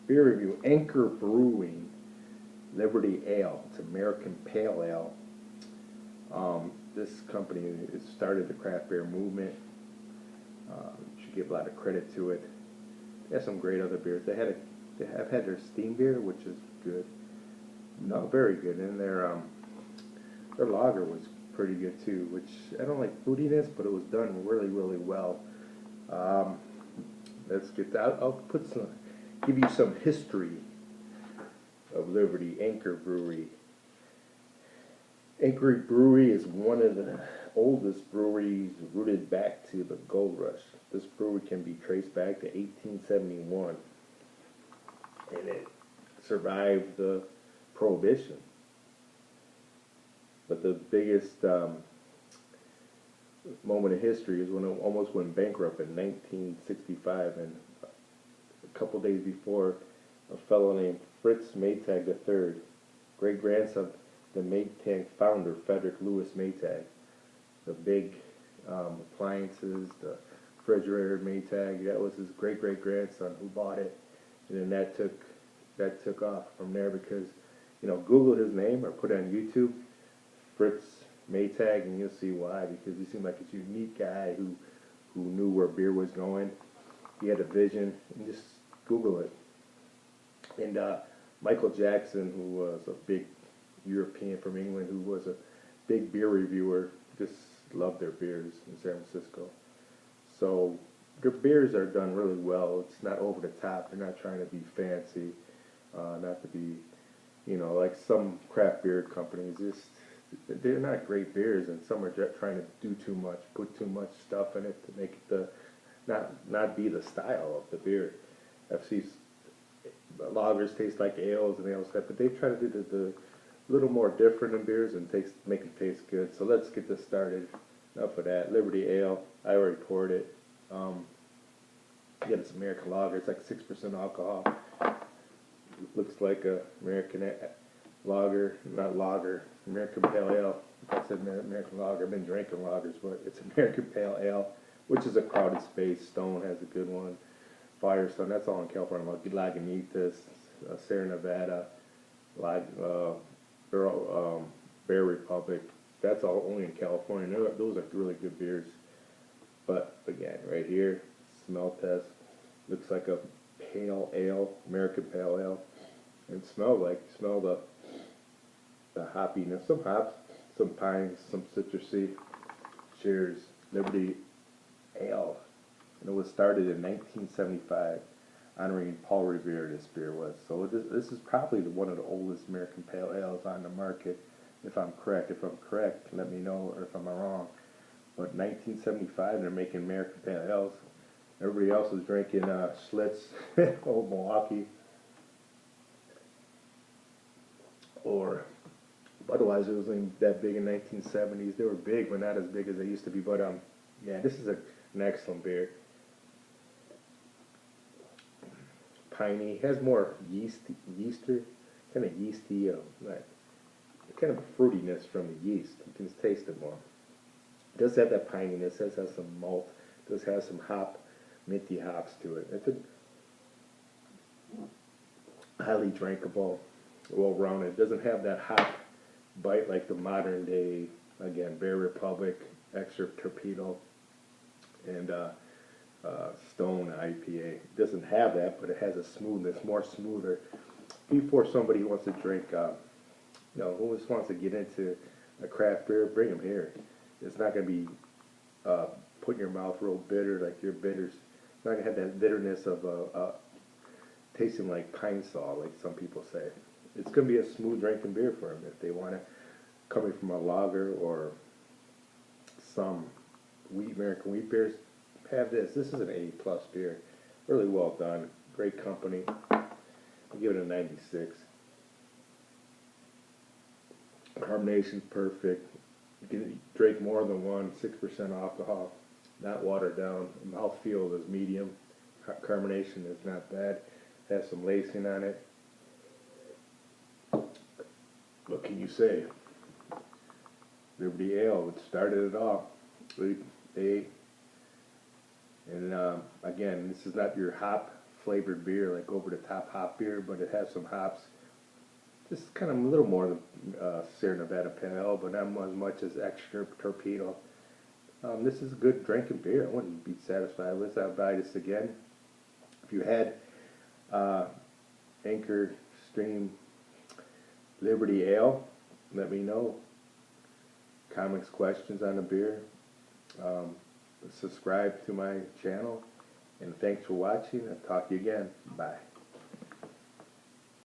Beer review, Anchor Brewing, Liberty Ale. It's American Pale Ale. This company has started the craft beer movement. Should give a lot of credit to it. They have some great other beers. They have had their steam beer, which is good. No, very good. And their lager was pretty good too. Which I don't like fruitiness, but it was done really, really well. Um, let's get that. I'll give you some history of Liberty Anchor Brewery. Anchor Brewery is one of the oldest breweries rooted back to the gold rush. This brewery can be traced back to 1871, and it survived the Prohibition. But the biggest moment of history is when it almost went bankrupt in 1965, and a couple days before, a fellow named Fritz Maytag III, great-grandson of the Maytag founder, Frederick Lewis Maytag, the big appliances, the refrigerator Maytag, that was his great-great-grandson who bought it, and then that took off from there because, Google his name or put it on YouTube, Fritz Maytag, and you'll see why, because he seemed like a unique guy who knew where beer was going. He had a vision, and just Google it. And Michael Jackson, who was a big European from England, who was a big beer reviewer, just loved their beers in San Francisco. So their beers are done really well. It's not over the top. They're not trying to be fancy, not to be, like some craft beer companies. They're not great beers, and some are just trying to do too much, put too much stuff in it to make it not be the style of the beer. I've seen lagers taste like ales and ales, but they try to do the little more different in beers and make them taste good. So let's get this started. Enough of that. Liberty Ale, I already poured it. Again, it's American lager. It's like 6% alcohol. Looks like a American lager, not lager, American Pale Ale. I said American lager. I've been drinking lagers, but it's American Pale Ale, which is a crowded space. Stone has a good one. Firestone, that's all in California. Lagunitas, Sierra Nevada, Bear Republic. That's all only in California. Those are really good beers. But again, right here, smell test. Looks like a pale ale, American Pale Ale. And smell the hoppiness. Some hops, some pines, some citrusy. Cheers. Liberty Ale. And it was started in 1975, honoring Paul Revere. This beer was. So this is probably one of the oldest American Pale Ales on the market. If I'm correct, let me know, or if I'm wrong. But 1975, they're making American Pale Ales. Everybody else was drinking Schlitz, Old Milwaukee, or Budweiser wasn't that big in 1970s. They were big, but not as big as they used to be. But yeah, this is an excellent beer. Piney, has more yeaster, kind of yeasty, kind of fruitiness from the yeast. You can taste it more. It does have that pininess. It does have some malt. It does have some minty hops to it. It's a highly drinkable, well-rounded. It doesn't have that hop bite like the modern day, again, Bear Republic, Extra Torpedo, and Stone IPA. It doesn't have that, but it has a smoothness, more smoother. Before somebody who wants to drink, who just wants to get into a craft beer, bring them here. It's not going to be put in your mouth real bitter like your bitters. It's not going to have that bitterness of tasting like pine saw, like some people say. It's going to be a smooth drinking beer for them if they want to, coming from a lager or some American wheat beers. Have this. This is an A+ beer. Really well done. Great company. I'll give it a 96. Carbonation's perfect. You can drink more than one. 6% alcohol. Not watered down. Mouthfeel is medium. Carbonation is not bad. Has some lacing on it. What can you say? Liberty Ale, it started it all. And again, this is not your hop flavored beer, like over the top hop beer, but it has some hops. Just kind of a little more than Sierra Nevada Pale Ale, but not as much as Extra Torpedo. This is a good drinking beer. I wouldn't be satisfied with it. I'll buy this again. If you had Anchor Stream Liberty Ale, let me know. Comments, questions on the beer. Subscribe to my channel. And thanks for watching. I'll talk to you again. Bye.